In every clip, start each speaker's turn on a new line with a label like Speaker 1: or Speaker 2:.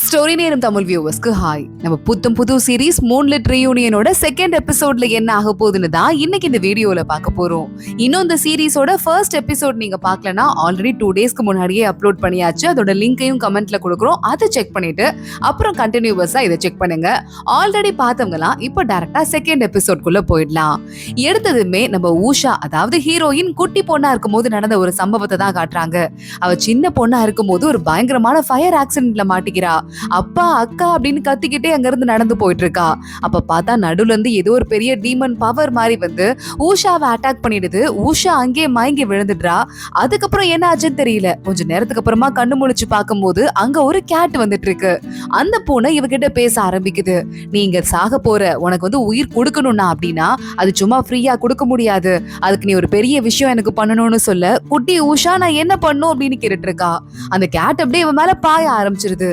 Speaker 1: Story நேரம் Tamil வியூவர்ஸ்க்கு hi. நம்ம புது சீரீஸ் மூன்லிட் ரீயூனியனோட செகண்ட் எபிசோட்ல என்ன ஆக போகுதுன்னு தான் இன்னைக்கு இந்த வீடியோல பார்க்க போறோம். இன்னும் இந்த சீரீஸோட ஃபர்ஸ்ட் எபிசோட் நீங்க பார்க்கலனா ஆல்ரெடி 2 டேஸ்க்கு முன்னாடியே அப்லோட் பண்ணியாச்சு. அதோட லிங்கையும் கமெண்ட்ல கொடுக்குறோம். அதை செக் பண்ணிட்டு அப்புறம் கண்டினியூவஸா இதை செக் பண்ணுங்க. ஆல்ரெடி பார்த்தவங்கலாம் இப்போ டைரக்டா செகண்ட் எபிசோட்குள்ள போயிடலாம். எடுத்ததுமே நம்ம ஊஷா, அதாவது ஹீரோயின் குட்டி பொண்ணா இருக்கும்போது நடந்த ஒரு சம்பவத்தை தான் காட்டுறாங்க. அவ சின்ன பொண்ணா இருக்கும்போது ஒரு பயங்கரமான ஃபயர் ஆக்சிடென்ட்ல மாட்டிக்கிறா. அப்பா அக்கா அப்படின்னு கத்திக்கிட்டே அங்க இருந்து நடந்து போயிட்டு இருக்கா. அப்ப பார்த்தா நடுவுல இருந்து ஏதோ ஒரு பெரிய டீமன் பவர் மாதிரி வந்து ஊஷாவை அட்டாக் பண்ணிடுது. ஊஷா அங்கேயே மயங்கி விழுந்துடுறா. அதுக்கப்புறம் என்ன ஆச்சுன்னு தெரியல. கொஞ்ச நேரத்துக்கு அப்புறமா கண்ணு முழிச்சு பார்க்கும்போது அங்க ஒரு கேட் வந்துட்டு இருக்கு. அந்த பூனை இவகிட்ட பேச ஆரம்பிக்குது. நீங்க சாக போற, உனக்கு வந்து உயிர் கொடுக்கணும்னா அப்படின்னா அது சும்மா ஃப்ரீயா கொடுக்க முடியாது. அதுக்கு நீ ஒரு பெரிய விஷயம் எனக்கு பண்ணணும்னு சொல்ல குட்டி ஊஷா நான் என்ன பண்ணும் அப்படின்னு கேட்டுட்டு இருக்கா. அந்த கேட் அப்படியே இவன் மேல பாய ஆரம்பிச்சிருது.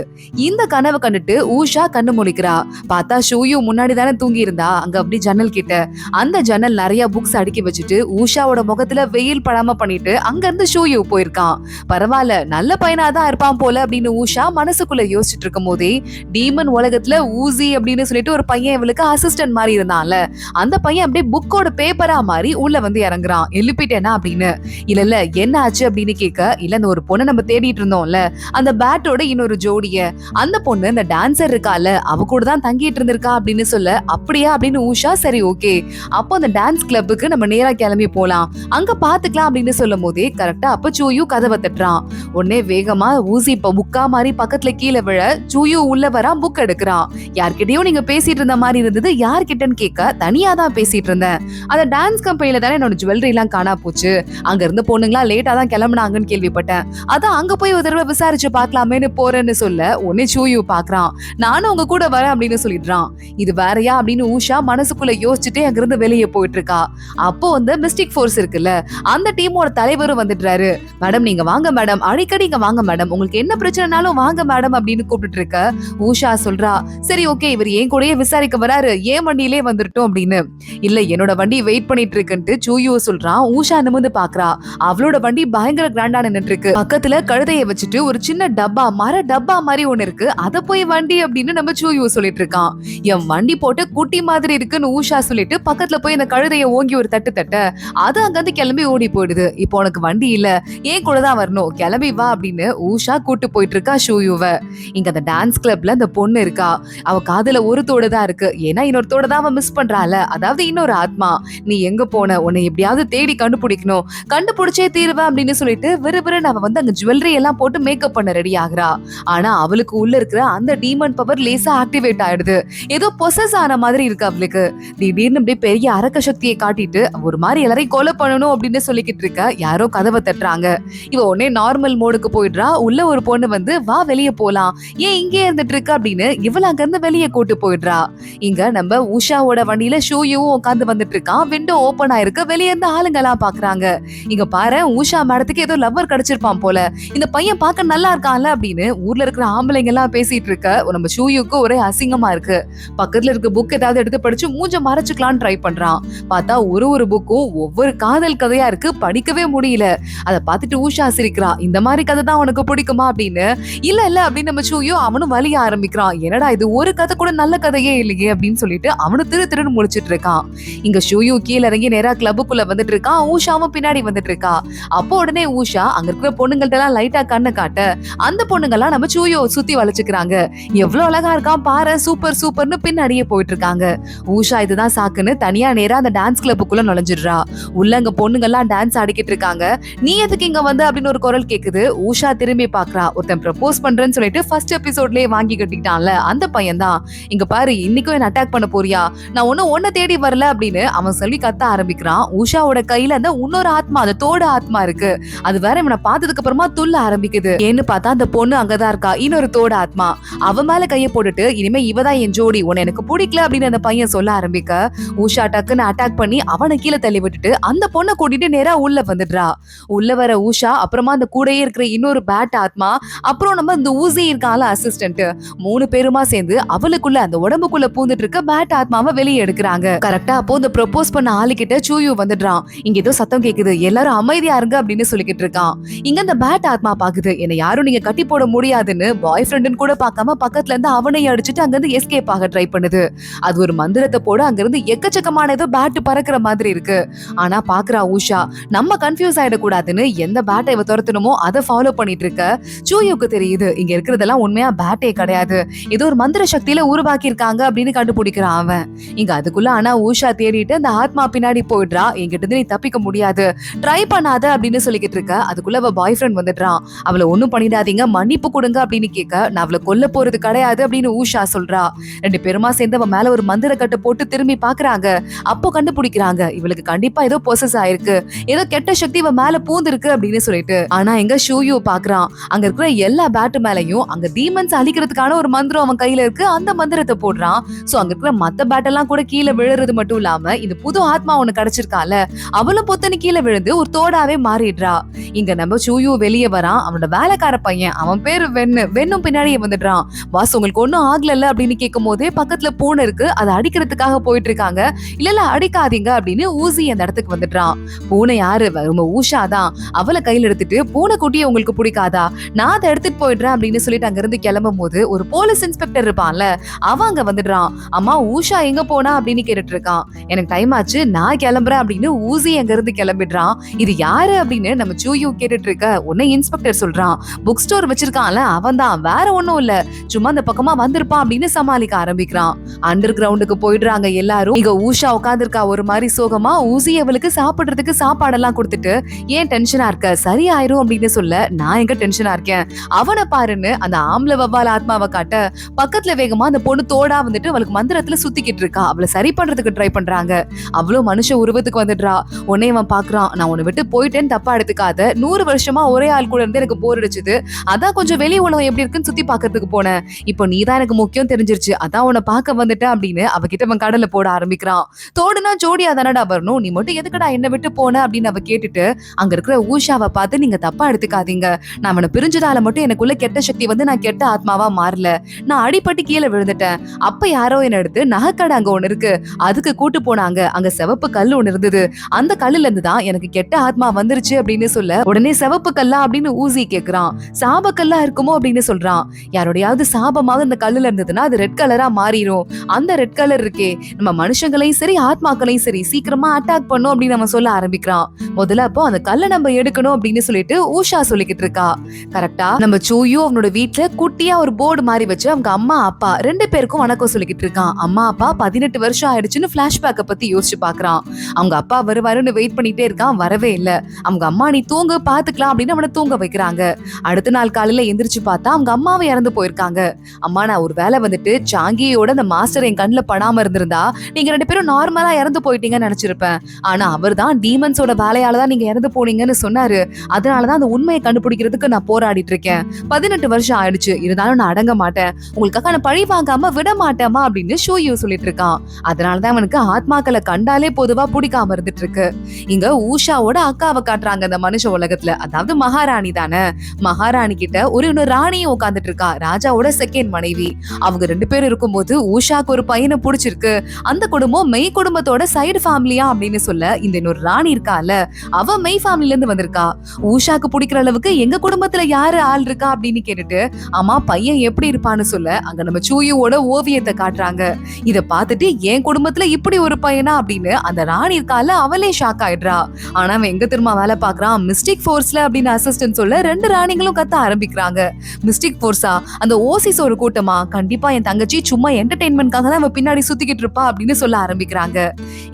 Speaker 1: இந்த கனவை கண்டுட்டு ஊஷா கண்ணு முழிக்கிறா. பார்த்தா ஷூயு முன்னாடி தானே தூங்கி இருந்தா. அங்க அப்படி ஜன்னல் கிட்ட அந்த ஜன்னல் நிறைய புக்ஸ் அடுக்கி வச்சுட்டு ஊஷாவோட முகத்துல வெயில் படாம பண்ணிட்டு அங்க இருந்து ஷூயு போயிருக்கான். பரவாயில்ல, நல்ல பையனாதான் இருப்பான் போல அப்படின்னு ஊஷா மனசுக்குள்ள யோசிச்சுட்டு இருக்கும் போதே டீமன் உலகத்துல ஊசி அப்படின்னு சொல்லிட்டு ஒரு பையன் இவளுக்கு அசிஸ்டன்ட் மாதிரி இருந்தான்ல, அந்த பையன் அப்படியே புக்கோட பேப்பரா மாதிரி உள்ள வந்து இறங்குறான். எழுப்பிட்டேனா அப்படின்னு. இல்ல என்ன ஆச்சு அப்படின்னு கேட்க, இல்ல இந்த ஒரு பொண்ணை நம்ம தேடிட்டு இருந்தோம்ல, அந்த பேட்டோட இன்னொரு ஜோடிய, அந்த பொண்ணு இந்த டான்சர் இருக்கால அவ கூட தான் தங்கிட்டு இருந்திருக்கா அப்படின்னு சொல்ல, அப்படியா அப்படின்னு ஊஷா சரி ஓகே அப்போ அந்த டான்ஸ் கிளப்புக்கு நம்ம நேரா கிளம்பி போலாம், அங்க பாத்துக்கலாம் அப்படின்னு சொல்லும் போதே கரெக்டா அப்ப சூயு கதவை தட்டுறான். உடனே வேகமா ஊசி புக்கா மாதிரி பக்கத்துல கீழே விழ சூயு உள்ள வரா. புக் எடுக்கிறான். யார்கிட்டயும் நீங்க பேசிட்டு இருந்த மாதிரி இருந்தது, யார்கிட்டன்னு கேட்க தனியா தான் பேசிட்டு இருந்தேன். அந்த டான்ஸ் கம்பெனில தானே என்னோட ஜுவல்லரி எல்லாம் காணா போச்சு, அங்க இருந்து பொண்ணுங்களா லேட்டா தான் கிளம்புனாங்கன்னு கேள்விப்பட்டேன், அதான் அங்க போய் ஒரு தடவை விசாரிச்சு பாக்கலாமேன்னு போறேன்னு சொல்ல உடனே சூயு பாக்குறான். நானும் உங்க கூட வரேன் அப்படின்னு சொல்லிடுறான். இது வேறையா அப்படின்னு ஊஷா மனசுக்குள்ள யோசிச்சுட்டே அங்கிருந்து வெளியே போயிட்டு இருக்கா. அப்போ வந்து மிஸ்டிக் ஃபோர்ஸ் இருக்குல்ல, அந்த டீமோட தலைவரும் வந்துடுறாரு. மேடம் நீங்க வாங்க மேடம், அடிக்கடி இங்க வாங்க மேடம், உங்களுக்கு என்ன பிரச்சனைனாலும் வாங்க மேடம் அப்படின்னு கூப்பிட்டு இருக்க ஊஷா சொல்றா, சரி ஓகே இவர் என் கூடயே விசாரிக்க வராரு, ஏன் வண்டியிலே வந்துட்டோம் அப்படின்னு. இல்ல என்னோட வண்டி வெயிட் பண்ணிட்டு இருக்குன்ட்டு சூயு சொல்றான். ஊஷா நிமிர்ந்து பாக்குறா. அவளோட வண்டி பயங்கர கிராண்டா நின்னுட்டு இருக்கு. பக்கத்துல கழுதையை வச்சுட்டு ஒரு சின்ன டப்பா, மர டப்பா மாதிரி ஒண்ணு இருக்கு, அத போய் வண்டி அப்படின்னு நம்ம சூயு சொல்லிட்டு இருக்கான். என் வண்டி போட்டு குட்டி மாதிரி இருக்குன்னு ஊஷா சொல்லிட்டு பக்கத்துல போய் அந்த கழுதையை ஓங்கி ஒரு தட்டு தட்ட அது அங்கிருந்து கிளம்பி ஓடி போயிடுது. இப்போ உனக்கு வண்டி இல்ல, ஏன் கூட தான் வரணும், கிளம்பி வா அப்படின்னு ஊஷா கூட்டு போயிட்டு இருக்கா ஷூயுவ. இங்க அந்த டான்ஸ் கிளப்ல அந்த பொண்ணு இருக்கா. அவ காதுல ஒரு தோடு தான் இருக்கு, ஏன்னா இன்னொரு தோடு தான் அவன் மிஸ் பண்றாள், அதாவது இன்னொரு ஆத்மா. நீ எங்க போன, உன்னை எப்படியாவது தேடி கண்டுபிடிக்கணும், கண்டுபிடிச்சே தீருவ அப்படின்னு சொல்லிட்டு விறுவிறுன்னு அவ வந்து அங்க ஜுவல்லரி எல்லாம் போட்டு மேக்கப் பண்ண ரெடி ஆகுறா. ஆனா அவளுக்கு உள்ள இருக்கிற அந்த டீமன் பவர் லேசா ஆக்டிவேட் ஆயிடுது. ஏதோ பொசஸ் ஆன மாதிரி இருக்கு அவளுக்கு. திடீர்னு அப்படியே பெரிய அரக்க சக்தியை காட்டிட்டு ஒரு மாதிரி எல்லாரையும் கொலை பண்ணணும் அப்படின்னு சொல்லிக்கிட்டு இருக்க யாரோ கதவை தட்டுறாங்க. இவ உடனே நார்மல் மோடுக்கு போயிடுறா. உள்ள ஒரு பொண்ணு வந்து வா வெளியே போலாம், ஏன் இங்கே இருந்துட்டு இருக்க அப்படின்னு இவள அங்க இருந்து வெளியே கூட்டு போயிடுறா. இங்க நம்ம உஷாவோட வண்டியில ஷூயும் உட்காந்து வந்துட்டு இருக்கான். விண்டோ ஓபன் ஆயிருக்கு. வெளியே இருந்து ஆளுங்க எல்லாம் பாக்குறாங்க. இங்க பாரு உஷா மேடத்துக்கு ஏதோ லவ்வர் கிடைச்சிருப்பான் போல, இந்த பையன் பார்க்க நல்லா இருக்கான்ல அப்படின்னு ஊர்ல இருக்கிற ஆம்பளைங்க எல்லாம் பேசிட்டு இருக்க நம்ம ஷூயுக்கு ஒரே அசிங்கமா இருக்கு. பக்கத்துல இருக்க புக் ஏதாவது எடுத்து படிச்சு மூஞ்ச மறைச்சுக்கலாம்னு ட்ரை பண்றான். பார்த்தா ஒரு புக்கும் ஒவ்வொரு காதல் கதையா இருக்கு, படிக்கவே முடியல. அதை பார்த்துட்டு ஊஷா சிரிக்கிறா. இந்த மாதிரி கதை தான் உனக்கு பிடிக்குமா அப்படின்னு. இல்ல அப்படின்னு நம்ம ஷூயோ அவனும் வலிய ஆரம்பிக்கிறான். என்னடா இது ஒரு கதை கூட நல்ல கதையே இல்லையே அப்படின்னு சொல்லிட்டு அவனு திருன்னு முடிச்சிட்டு இருக்கான். இங்க ஷூயு கீழே இறங்கி நேரா கிளப்புக்குள்ள வந்துட்டு இருக்கான். ஊஷாவும் பின்னாடி வந்துட்டு இருக்கா. அப்போ உடனே ஊஷா அங்க இருக்கிற பொண்ணுங்கள்ட்ட எல்லாம் லைட்டா கண்ணை காட்ட அந்த பொண்ணுங்கெல்லாம் நம்ம ஷூயோ சுத்தி வளைச்சுக்கிறாங்க. எவ்வளவு அழகா இருக்கான் பாரு, சூப்பர் சூப்பர்னு பின்னாடியே போயிட்டு இருக்காங்க. ஊஷா இதுதான் சாக்குன்னு தனியா நேரா அந்த டான்ஸ் கிளப்புக்குள்ள நுழைஞ்சிடுறா. உள்ள அங்க பொண்ணுங்கெல்லாம் டான்ஸ் ஆடிக்கிட்டு இருக்காங்க. நீ எதுக்கு இங்க வந்து அப்படின்னு ஒரு குரல் கேக்குது. ஊஷா திரும்பி பாக்குறா. ஒருத்தன் ப்ரப்போஸ் பண்றேன்னு சொல்லிட்டு ஃபர்ஸ்ட் எபிசோட்லயே வாங்கி கட்டிக்கிட்டான்ல அந்த பையன் தான். இங்க பாரு இன்னைக்கும் என்ன அட்டாக் பண்ண போறியா, நான் ஒன்ன தேடி வரல அப்படின்னு அவன் சொல்லி கத்த ஆரம்பிக்கிறான். ஊஷாவோட கையில அந்த இன்னொரு ஆத்மா, அந்த தோட ஆத்மா இருக்கு. அது வேற இவனை பார்த்ததுக்கு அப்புறமா துள்ள ஆரம்பிக்குது. ஏன்னு பார்த்தா அந்த பொண்ணு அங்கதான் இருக்கா, இன்னொரு தோட ஆத்மா. அவ மேல கைய போட்டுட்டு இனிமே இவதான் என் ஜோடி, உன்னை எனக்கு பிடிக்கல அப்படின்னு அந்த பையன் சொல்ல ஆரம்பிக்க ஊஷா டக்குன்னு அட்டாக் பண்ணி அவனை கீழே தள்ளி விட்டுட்டு அந்த பொண்ணை கூட்டிட்டு நேரா உள்ள வந்துடுறா. உள்ள வர ஊஷா அப்புறமா அந்த கூடையே இருக்கிற இன்னொரு பேட் ஆத்மா, அப்புறம் நம்ம இந்த ஊசி இருக்கால அசிஸ்டன்ட், 3 பேருமா சேர்ந்து அவளுக்குள்ள அந்த உடம்புக்குள்ள பூந்துட்டு இருக்க பேட் ஆத்மாவை வெளியே எடுக்கிறாங்க. கரெக்டா அப்போ இந்த ப்ரப்போஸ் பண்ண ஆளுகிட்ட சூயு வந்துடுறான். இங்க ஏதோ சத்தம் கேக்குது, எல்லாரும் அமைதியா இருங்க அப்படின்னு சொல்லிக்கிட்டு இருக்கான். இங்க அந்த பேட் ஆத்மா பாக்குது, என்ன யாரும் நீங்க கட்டி போட முடியாதுன்னு பாய் ஃப்ரெண்ட் ஃப்ரெண்டுன்னு கூட பார்க்காம பக்கத்துல இருந்து அவனை அடிச்சுட்டு அங்க இருந்து எஸ்கேப் ஆக ட்ரை பண்ணுது. அது ஒரு மந்திரத்தை போட அங்க இருந்து எக்கச்சக்கமான ஏதோ பேட் பறக்குற மாதிரி இருக்கு. ஆனா பாக்குறா உஷா, நம்ம கன்ஃபியூஸ் ஆயிடக்கூடாதுன்னு எந்த பேட்டை இவ துரத்தணுமோ அதை ஃபாலோ பண்ணிட்டு இருக்க. சூயுக்கு தெரியுது இங்க இருக்கிறதெல்லாம் உண்மையா பேட்டே கிடையாது, ஏதோ ஒரு மந்திர சக்தியில உருவாக்கி இருக்காங்க அப்படின்னு கண்டுபிடிக்கிறான் அவன். இங்க அதுக்குள்ள ஆனா உஷா தேடிட்டு அந்த ஆத்மா பின்னாடி போயிடுறா. என்கிட்ட இருந்து நீ தப்பிக்க முடியாது, ட்ரை பண்ணாத அப்படின்னு சொல்லிக்கிட்டு இருக்க. அதுக்குள்ள அவ பாய் ஃப்ரெண்ட் வந்துடுறான். அவளை ஒண்ணும் பண்ணிடாதீங்க, மன்னிப்பு கொடுங்க அப்படின்னு கேட்க, நான் அவளை கொல்ல போறது கிடையாது அப்படின்னு உஷா சொல்றா. ரெண்டு பேருமா சேர்ந்து அவன் மேல ஒரு மந்திர கட்டை போட்டு திரும்பி பாக்குறாங்க. அப்போ கண்டுபிடிக்கிறாங்க இவளுக்கு கண்டிப்பா ஏதோ பொசஸ் ஆயிருக்கு, ஏதோ கெட்ட சக்தி இவன் மேல பூந்திருக்கு அப்படின்னு சொல்லிட்டு. ஆனா எங்க ஷூயு பாக்குறான், அங்க இருக்கிற எல்லா பேட்டு மேலையும் அங்க டீமன்ஸ் அழிக்கிறதுக்கான ஒரு மந்திரம் அவன் கையில இருக்கு. அந்த மந்திரத்தை போடுறான். சோ அங்க இருக்கிற மத்த பேட்டெல்லாம் கூட கீழே விழுறது மட்டும் இல்லாம இந்த புது ஆத்மா ஒண்ணு கிடைச்சிருக்கால, அவளும் பொத்தனு கீழே விழுந்து ஒரு தோடாவே மாறிடுறா. இங்க நம்ம சூயு வெளியே வரான். அவனோட வேலைக்கார பையன், அவன் பேரு வெண்ணும் பின்னாடியே வந்துடுறான். பாஸ் உங்களுக்கு ஒன்னும் ஆகல அப்படின்னு கேட்கும் போதே பக்கத்துல பூனை இருக்கு, அதை அடிக்கிறதுக்காக போயிட்டு இருக்காங்க. இல்ல அடிக்காதீங்க அப்படின்னு ஊசி அந்த இடத்துக்கு வந்துடுறான். பூனை யாரு? உஷா தான். அவளை கையில எடுத்துட்டு, பூனை குட்டியை உங்களுக்கு பிடிக்காதா, நான் அதை எடுத்துட்டு போயிடுறேன் அப்படின்னு சொல்லிட்டு அங்க இருந்து கிளம்பும் போது ஒரு போலீஸ் இன்ஸ்பெக்டர் இருப்பான்ல, அவன் அங்க வந்துடுறான். அம்மா உஷா எங்க போனா அப்படின்னு கேட்டுட்டு இருக்கான். எனக்கு டைம் ஆச்சு, நான் கிளம்புறேன் அப்படின்னு ஊசி அங்க இருந்து கிளம்பிடுறான். இது யாரு அப்படின்னு நம்ம சூயு கேட்டுட்டு இருக்க. உன்னை இன்ஸ்பெக்டர் சொல்றான். புக் ஸ்டோர் வச்சிருக்கான்ல அவன் தான், வேற ஒண்ணும் இல்ல, சும்மா அந்த பக்கமா வந்திருப்பான் அப்படின்னு சமாளிக்க ஆரம்பிக்கிறான். அண்டர் கிரவுண்டுக்கு போயிடுறாங்க எல்லாரும். இங்க உஷா உட்காந்துருக்கா ஒரு மாதிரி சோகமா. ஊசி அவளுக்கு சாப்பிடுறதுக்கு சாப்பாடெல்லாம் கொடுத்துட்டு, ஏன் டென்ஷனா இருக்க, சரியாயிரும் அப்படின்னு சொல்ல, நான் எங்க டென்ஷனா இருக்கேன், அவனை பாருன்னு அந்த ஆம்பளை வவ்வால் ஆத்மாவை காட்ட, பக்கத்துல வேகமா அந்த பொண்ணு தோடா வந்துட்டு அவளுக்கு மந்திரத்துல சுத்திக்கிட்டு இருக்கா. அவளை சரி பண்றதுக்கு ட்ரை பண்றாங்க. அவ்வளவு மனுஷ உருவத்துக்கு வந்துடுறா. உன்னை அவன் பாக்குறான். நான் உன்னை விட்டு போயிட்டேன்னு தப்பா எடுத்துக்காத, 100 வருஷமா ஒரே ஆள் கூட இருந்து எனக்கு போர் அடிச்சுது, அதான் கொஞ்சம் வெளி உலகம் எப்படி இருக்குன்னு சுத்தி பாக்கிறதுக்கு போனேன், இப்போ நீதான் எனக்கு முக்கியம் தெரிஞ்சிருச்சு, அதான் உன்னை பார்க்க வந்துட்டேன் அப்படின்னு அவகிட்ட அவன் கடல்ல போட ஆரம்பிக்கிறான். தோடுனா ஜோடியா தானடா வரணும், நீ மட்டும் எதுக்கடா என்ன விட்டு போன அப்படின்னு அவ கேட்டுட்டு அங்க இருக்கிற ஊஷாவை பார்த்து, நீங்க தப்பா எடுத்துக்காதீங்க, நான் அவனை பிரிஞ்சதால மட்டும் எனக்குள்ள கெட்ட சக்தி வந்து நான் கெட்ட ஆத்மாவா மாறல, நான் அடிபட்டு கீழே விழுந்துட்டேன். அப்ப யாரோ என்ன எடுத்து நகைக்கடை அங்க ஒண்ணு இருக்கு அதுக்கு கூட்டு போனாங்க, அங்க சிவப்பு கல் ஒண்ணு இருந்தது, அந்த கல்லுல இருந்து தான் எனக்கு கெட்ட ஆத்மா வந்துருச்சு அப்படின்னு சொல்ல, உடனே சிவப்பு கல்லா அப்படின்னு ஊசி கேக்குறான். சாப கல்லா இருக்குமோ அப்படின்னு சொல்றான். யாரோடையாவது சாபமாக இந்த கல்லுல இருந்ததுன்னா அது ரெட் கலரா மாறிடும், அந்த ரெட் கலர் இருக்கே நம்ம மனுஷங்களையும் சரி ஆத்மாக்களையும் சரி சீக்கிரமா அட்டாக் பண்ணும் அப்படின்னு நம்ம சொல்ல ஆரம்பிக்கிறான். முதல்ல அப்போ அந்த கல்லை நம்ம எடுக்கணும் அப்படின்னு சொல்லிட்டு ஊஷா சொல்லிக்கிட்டு இருக்கா. கரெக்டா நம்ம சூயு அவனோட வீட்டுல குட்டியா ஒரு போர்டு மாதிரி வச்சு அவங்க அம்மா அப்பா 2 பேருக்கும் வணக்கம் சொல்லிக்கிட்டு இருக்கான். அம்மா அப்பா 18 வருஷம் ஆயிடுச்சுன்னு பிளாஷ்பேக்க பத்தி யோசிச்சு பாக்குறான். அவங்க அப்பா வருவாருன்னு வெயிட் பண்ணிட்டே இருக்கான், வரவே இல்ல. அவங்க அம்மா நீ தூங்க பாத்துக்கலாம் அப்படின்னு அவனை தூங்க வைக்கிறாங்க. அடுத்த நாள் காலையில எந்திரிச்சு பார்த்தா அவங்க அம்மாவை இறந்து போயிருக்காங்க. அம்மா நான் ஒரு வேலை வந்துட்டு சாங்கியோட அந்த மாஸ்டர் என் கண்ணுல படாம இருந்திருந்தா நீங்க 2 பேரும் நார்மலா இறந்து போயிட்டீங்கன்னு நினைச்சிருப்பேன், ஆனா அவர் தான் டீமன்ஸோட வேலையாலதான் நீங்க இறந்து போனீங்கன்னு சொன்னாரு, அதனாலதான் அந்த உண்மையை கண்டுபிடிக்கிறதுக்கு நான் போராடிட்டு இருக்கேன். 18 வருஷம் ஆயிடுச்சு, இருந்தாலும் நான் அடங்க மாட்டேன், உங்களுக்காக நான் பழி வாங்காம விட மாட்டேமா அப்படின்னு ஷூயு சொல்லிட்டு இருக்கான். அதனாலதான் அவனுக்கு ஆத்மாக்களை கண்டாலே பொதுவா பிடிக்காம இருந்துட்டு இருக்கு. இங்க ஊஷாவோட அக்காவை காட்டுறாங்க அந்த மனுஷ உலகத்துல, அதாவது மகாராணி தானே. மகாராணி கிட்ட ஒரு ராணியும் உட்காந்துட்டு இருக்கா, ராஜாவோட செகண்ட் மனைவி. அவங்க 2 பேரும் இருக்கும்போது ஊஷாக்கு ஒரு பையனை பிடிச்சிருக்கு. அந்த குடும்பம் மெய் குடும்பத்தோட சைடு ஃபேமிலியா அப்படின்னு சொல்ல, இந்த இன்னொரு ராணி இருக்கால அவ மெய் ஃபேமிலில இருந்து வந்திருக்கா. ஊஷாக்கு பிடிக்கிற அளவுக்கு எங்க குடும்பத்துல யாரு ஆள் இருக்கா அப்படின்னு கேட்டுட்டு, ஆமா பையன் எப்படி இருப்பான்னு சொல்ல, அங்க நம்ம சூயுவோட ஓவியத்தை காட்டுறாங்க. இத பார்த்துட்டு என் குடும்பத்துல இப்படி ஒரு பையனா அப்படின்னு அந்த ராணி இருக்கால அவளே ஷாக் ஆயிடுறா. ஆனா அவன் எங்க திரும்ப வேலை பாக்குறான், மிஸ்டிக் ஃபோர்ஸ்ல அப்படின்னு அசிஸ்டன்ட் சொல்ல 2 ராணிகளும் கத்த ஆரம்பிக்கிறாங்க. மிஸ்டிக் ஃபோர்ஸா, அந்த ஓசிஸ் ஒரு கூட்டமா, கண்டிப்பா என் தங்கச்சி சும்மா என்டர்டெயின்மெண்ட்காக தான் அவ பின்னாடி சுத்திக்கிட்டு இருப்பா அப்படின்னு சொல்ல ஆரம்பிக்கிறாங்க.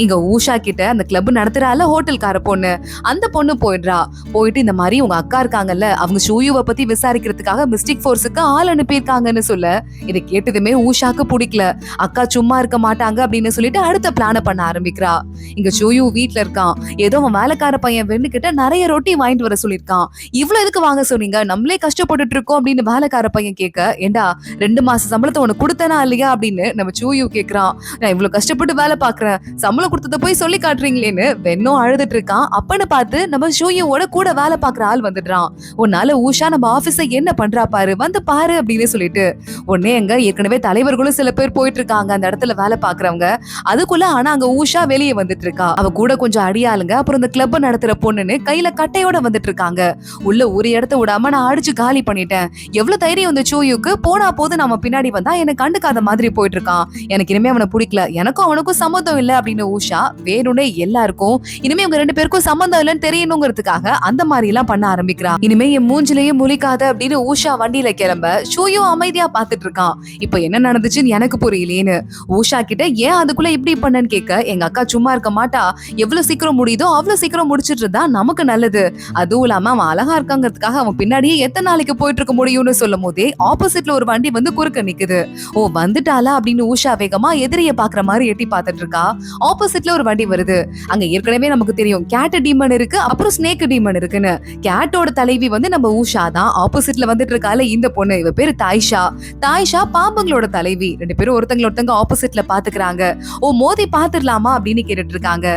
Speaker 1: இங்க ஊஷா கிட்ட அந்த கிளப் நடத்துறால ஹோட்டல்கார பொண்ணு, அந்த பொண்ணு போயிட்டு இந்த மாதிரி உங்க அக்கா இருக்காங்கல்ல அவங்க ஷூயுவை பத்தி விசாரிக்கிறதுக்காக மிஸ்டிக் ஃபோர்ஸுக்கு ஆள் அனுப்பியிருக்காங்கன்னு சொல்ல, இதை கேட்டதுமே ஊஷாக்கு பிடிக்கல. அக்கா சும்மா இருக்க மாட்டாங்க அப்படின்னு சொல்லிட்டு அடுத்த பிளான பண்ண ஆரம்பிக்கிறா. இங்க ஷூயு வீட்டுல இருக்கான். ஏதோ அவன் வேலைக்கார பையன் வெண்ணு கிட்ட நிறைய ரொட்டி வாங்கிட்டு வர சொல்லியிருக்கான். இவ்வளவு எதுக்கு வாங்க சொன்னீங்க, நம்மளே கஷ்டப்பட்டுட்டு இருக்கோம் அப்படின்னு வேலைக்கார பையன் கேட்க, ஏண்டா 2 மாச சம்பளத்தை உனக்கு கொடுத்தனா இல்லையா அப்படின்னு நம்ம சூயு கேக்குறான். நான் இவ்வளவு கஷ்டப்பட்டு வேலை பாக்குறேன், சம்பளம் கொடுத்தத போய் சொல்லி காட்டுறீங்களேன்னு வெண்ணும் அழுதுட்டு இருக்கான். அப்பன்னு பார்த்து நம்ம ஷூயுவோட கூட வேலை பாக்குற ஆள் வந்துடுறான். உன்னால ஊஷா நம்ம ஆபீஸ என்ன பண்றா பாரு, வந்து பாரு அப்படின்னு சொல்லிட்டு, உடனே எங்க ஏற்கனவே தலைவர்களும் சில பேர் போயிட்டு இருக்காங்க அந்த இடத்துல வேலை பாக்குறவங்க. அதுக்குள்ள ஆனா அங்க ஊஷா வெளியே வந்துட்டு இருக்கா. அவ கூட கொஞ்சம் அடியாளுங்க அப்புறம் இந்த கிளப் நடத்துற பொண்ணுன்னு கையில கட்டையோட வந்துட்டு இருக்காங்க. உள்ள ஒரு இடத்த விடாம நான் அடிச்சு காலி பண்ணிட்டேன், எவ்வளவு தைரியம் தெரியும் இந்த சூயுக்கு போனா போது நம்ம பின்னாடி வந்தா எனக்கு கண்டுக்காத மாதிரி போயிட்டு இருக்கான், எனக்கு இனிமே அவனை பிடிக்கல, எனக்கும் அவனுக்கும் சம்மந்தம் இல்ல அப்படின்னு உஷா வேணும்னே எல்லாருக்கும் இனிமே இவங்க 2 பேருக்கும் சம்மந்தம் இல்லன்னு தெரியணுங்கிறதுக்காக அந்த மாதிரி எல்லாம் பண்ண ஆரம்பிக்கிறா. இனிமே என் மூஞ்சிலேயே முழிக்காத அப்படின்னு உஷா வண்டியில கிளம்ப சூயு அமைதியா பாத்துட்டு இருக்கான். இப்ப என்ன நடந்துச்சுன்னு எனக்கு புரியலேன்னு உஷா கிட்ட ஏன் அதுக்குள்ள இப்படி பண்ணன்னு கேட்க, எங்க அக்கா சும்மா இருக்க மாட்டா, எவ்வளவு சீக்கிரம் முடியுதோ அவ்வளவு சீக்கிரம் முடிச்சிட்டு இருந்தா நமக்கு நல்லது, அதுவும் இல்லாம அவன் அழகா இருக்காங்கிறதுக்காக அவன் பின்னாடியே எத்தனை நாளைக்கு போயிட்டு இருக்க முடியும்னு சொல்லும் போதே ஆப்போசிட்ல ஒரு வண்டி வந்து குறுக்க நிக்குது. ஓ வந்துட்டாளா அப்படின்னு உஷா வேகமா எதிரிய பாக்குற மாதிரி எட்டி பாத்துட்டு இருக்கா. ஆப்போசிட்ல ஒரு வண்டி வருது. அங்க ஏற்கனவே நமக்கு தெரியும் கேட் டீமன் இருக்கு, அப்புறம் ஸ்னேக் டீமன் இருக்குன்னு. கேட்டோட தலைவி வந்து நம்ம உஷா தான். ஆப்போசிட்ல வந்துட்டு இருக்கால இந்த பொண்ணு, இவ பேரு தாய்ஷா. தாய்ஷா பாம்புங்களோட தலைவி. 2 பேரும் ஒருத்தங்க ஆப்போசிட்ல பாத்துக்கிறாங்க. ஓ மோதி பாத்துடலாமா அப்படின்னு கேட்டுட்டு இருக்காங்க.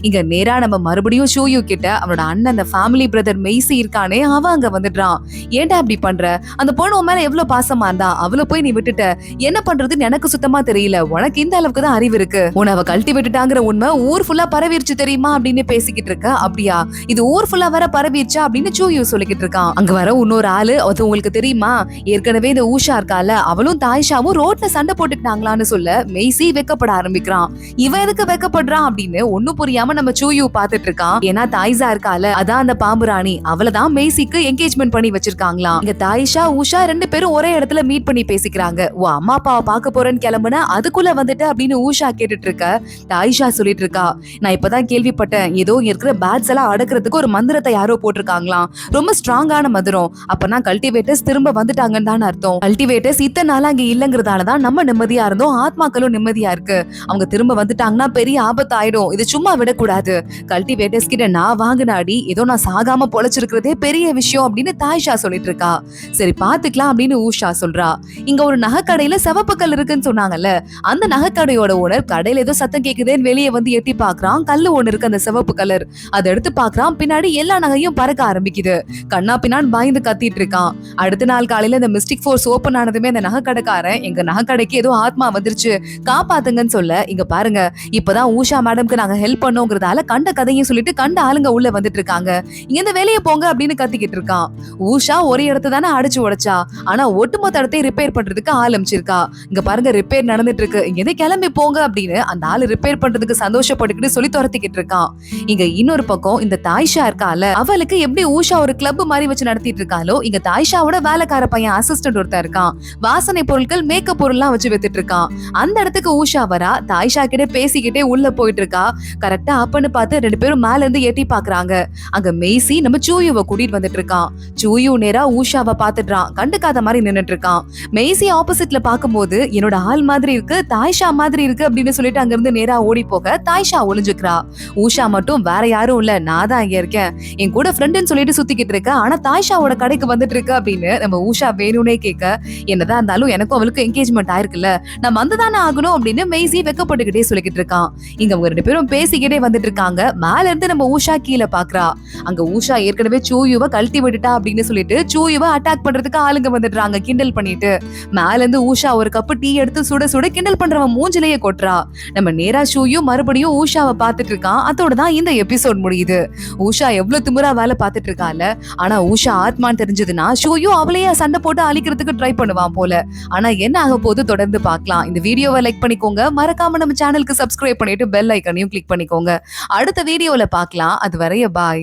Speaker 1: இங்க நேரா நம்ம மறுபடியும் ஷூயு கிட்ட அவனோட அண்ணன் அந்த ஃபேமிலி பிரதர் மெய்சி இருக்கானே அவன் அங்க வந்துடுறான். ஏன்டா இப்படி பண்ற, அந்த பொண்ணு உன் மேல எவ்வளவு பாசமா இருந்தா, அவளை போய் நீ விட்டுட்ட, என்ன பண்றதுன்னு எனக்கு சுத்தமா தெரியல, உனக்கு இந்த அளவுக்கு தான் அறிவு இருக்கு, உன்னை அவ கழட்டி விட்டுட்டாங்கிற உண்மை ஊர் ஃபுல்லா பரவிருச்சு தெரியுமா அப்படின்னு பேசிக்கிட்டு இருக்க. அப்படியா, இது ஊர் ஃபுல்லா வர பரவிருச்சா அப்படின்னு சூயு சொல்லிக்கிட்டு இருக்கான். அங்க வர இன்னொரு ஆளு, அது உங்களுக்கு தெரியுமா, ஏற்கனவே இந்த ஊஷா இருக்கால அவளும் தாய்ஷாவும் ரோட்ல சண்டை போட்டுக்கிட்டாங்களான்னு சொல்ல மெய்சி வெக்கப்பட ஆரம்பிக்கிறான். இவன் எதுக்கு வெக்கப்படுறான் அப்படின்னு ஒண்ணும் புரியாம நம்ம சூயு பாத்துட்டு இருக்கான். ஏன்னா தாய்ஸா இருக்கால அதான் அந்த பாம்பு ராணி, அவளதான் மெய்சிக்கு என்கேஜ்மெண்ட் பண்ணி வச்சிருக்காங்களாம். இங்க தாய்ஷா உஷா 2 பேரும் ஒரே இடத்துல மீட் பண்ணி பேசிக்கிறாங்க. ஓ அம்மா அப்பாவை பாக்க போறேன்னு கிளம்புன அதுக்குள்ள வந்துட்டு அப்படின்னு உஷா கேட்டுட்டு இருக்க. தாய்ஷா சொல்லிட்டு இருக்கா, நான் இப்பதான் கேள்விப்பட்டேன், ஏதோ இருக்கிற பேட்ஸ் எல்லாம் அடக்கிறதுக்கு ஒரு மந்திரத்தை யாரோ போட்டிருக்காங்களாம், ரொம்ப ஸ்ட்ராங்கான மந்திரம், அப்பனா கல்டிவேட்டர்ஸ் திரும்ப வந்துட்டாங்கன்னு தான் அர்த்தம். கல்டிவேட்டர்ஸ் இத்தனை நாள் அங்க இல்லங்கிறதாலதான் நம்ம நிம்மதியா இருந்தோம், ஆத்மாக்களும் நிம்மதியா இருக்கு, அவங்க திரும்ப வந்துட்டாங்கன்னா பெரிய ஆபத்து ஆயிடும், இது சும்மா விடக்கூடாது, கல்டிவேட்டர்ஸ் கிட்ட நான் வாங்கின அடி ஏதோ நான் சாகாம பொழைச்சிருக்கிறதே பெரிய விஷயம் அப்படின்னு தாய்ஷா சொல்லிட்டு இருக்கா. சரி பாத்துக்கலாம் அப்படின்னு ஊஷா சொல்றா. இங்க ஒரு நகைக்கடையில சிவப்பு கல் இருக்குன்னு சொன்னாங்கல்ல, அந்த நகைக்கடையோட ஓனர் கடையில ஏதோ சத்தம் கேக்குதேன்னு வெளியே வந்து எட்டி பாக்குறான். கல்லு ஒண்ணு இருக்கு அந்த சிவப்பு கலர், அதை எடுத்து பாக்குறான். பின்னாடி எல்லா நகையும் பறக்க ஆரம்பிக்குது. கண்ணா பின்னான்னு பயந்து கத்திட்டு இருக்கான். அடுத்த நாள் காலையில இந்த மிஸ்டிக் ஃபோர்ஸ் ஓபன் ஆனதுமே அந்த நகைக்கடைக்காரன் எங்க நகைக்கடைக்கு ஏதோ ஆத்மா வந்துருச்சு காப்பாத்துங்கன்னு சொல்ல, இங்க பாருங்க இப்பதான் ஊஷா மேடம்க்கு நாங்க ஹெல்ப் பண்ணோங்கிறதால கண்ட கதையும் சொல்லிட்டு கண்ட ஆளுங்க உள்ள வந்துட்டு இருக்காங்க, இங்க இருந்து வெளியே போங்க அப்படின்னு கத்திக்கிட்டு இருக்கான். ஊஷா ஒரு இடத்த தானே அடிச்சு உடைச்சா, ஆனா ஒட்டுமொத்த இடத்தையும் ரிப்பேர் பண்றதுக்கு ஆரம்பிச்சிருக்கா. இங்க பாருங்க ரிப்பேர் நடந்துட்டு இருக்கு, இங்க இருந்து கிளம்பி போங்க அப்படின்னு அந்த ஆளு ரிப்பேர் பண்றதுக்கு சந்தோஷப்பட்டுக்கிட்டு சொல்லி துரத்திக்கிட்டு இருக்கான். இங்க இன்னொரு பக்கம் இந்த தாய்ஷா இருக்கால, அவளுக்கு எப்படி ஊஷா ஒரு கிளப் மாதிரி வச்சு நடத்திட்டு இருக்காளோ, இங்க தாய்ஷாவோட வேலைக்கார பையன் அசிஸ்டன்ட் ஒருத்தர் இருக்கான், வாசனை பொருட்கள் மேக்கப் பொருள்லாம் வச்சு வித்துட்டு இருக்கான். அந்த இடத்துக்கு ஊஷா வரா, தாய்ஷா கிட்ட பேசிக்கிட்டே உள்ள போயிட்டு இருக்கா. கரெக்டா அப்பன்னு பார்த்து 2 பேரும் மேல இருந்து எட்டி பாக்குறாங்க. அங்க மெய்சி நம்ம சூயுவை கூட்டிட்டு வந்துட்டு இருக்கான். சூயு நேரா ஊஷாவை பாத்துட்டான், கண்டுக்காத மாதிரி நின்னுட்டு இருக்கான். மெய்சி ஆப்போசிட்ல பாக்கும்போது என்னோட ஆள் மாதிரி இருக்கு, தாய்ஷா மாதிரி இருக்கு அப்படின்னு சொல்லிட்டு அங்க இருந்து நேரா ஓடி போக தாய்ஷா ஒளிஞ்சுக்கிறா. ஊஷா மட்டும் வேற யாரும் இல்ல, நான் தான் இங்க இருக்கேன், என் கூட ஃப்ரெண்டுன்னு சொல்லிட்டு சுத்திக்கிட்டு இருக்க, ஆனா தாய்ஷாவோட கடைக்கு வந்துட்டு இருக்கு அப்படின்னு நம்ம ஊஷா வேணும்னே கேட்க, என்னதான் இருந்தாலும் எனக்கும் அவளுக்கு என்கேஜ்மெண்ட் ஆயிருக்குல்ல, நான் வந்துதானே ஆகணும் அப்படின்னு மெய்சி வெக்கப்பட்டுக்கிட்டே சொல்லிக்கிட்டு இருக்கான். இங்க அவங்க 2 பேரும் பேசிக்கிட்டே வந்துட்டு இருக்காங்க. மேல இருந்து நம்ம ஊஷா கீழே பாக்குறா. அங்க ஊஷா ஏற்கனவே சூயுவை கழட்டி விட்டுட்டா அப்படின்னு சொல்லிட்டு சூயுவை அட்டாக் பண்றதுக்கு ஆளுங்க வந்துடுறாங்க கிண்டல் பண்ணிட்டு. மேல இருந்து ஊஷா ஒரு கப்பு டீ எடுத்து சுட சுட கிண்டல் பண்றவன் மூஞ்சிலேயே கொட்டுறா. நம்ம நேரா சூயு மறுபடியும் ஊஷாவை பாத்துட்டு இருக்கான். அதோட தான் இந்த எபிசோட் முடியுது. ஊஷா எவ்வளவு திமிரா வேலை பாத்துட்டு இருக்கால, ஆனா ஊஷா ஆத்மான்னு தெரிஞ்சதுன்னா சூயு அவளையே சண்டை போட்டு அழிக்கிறதுக்கு ட்ரை பண்ணுவான் போல. ஆனா என்ன ஆக போது தொடர்ந்து பார்க்கலாம். இந்த வீடியோவை லைக் பண்ணிக்கோங்க, மறக்காம நம்ம சேனலுக்கு சப்ஸ்கிரைப் பண்ணிட்டு பெல் ஐக்கனையும் கிளிக் பண்ணிக்கோங்க. அடுத்த வீடியோல பார்க்கலாம். அது வரைய பாய்.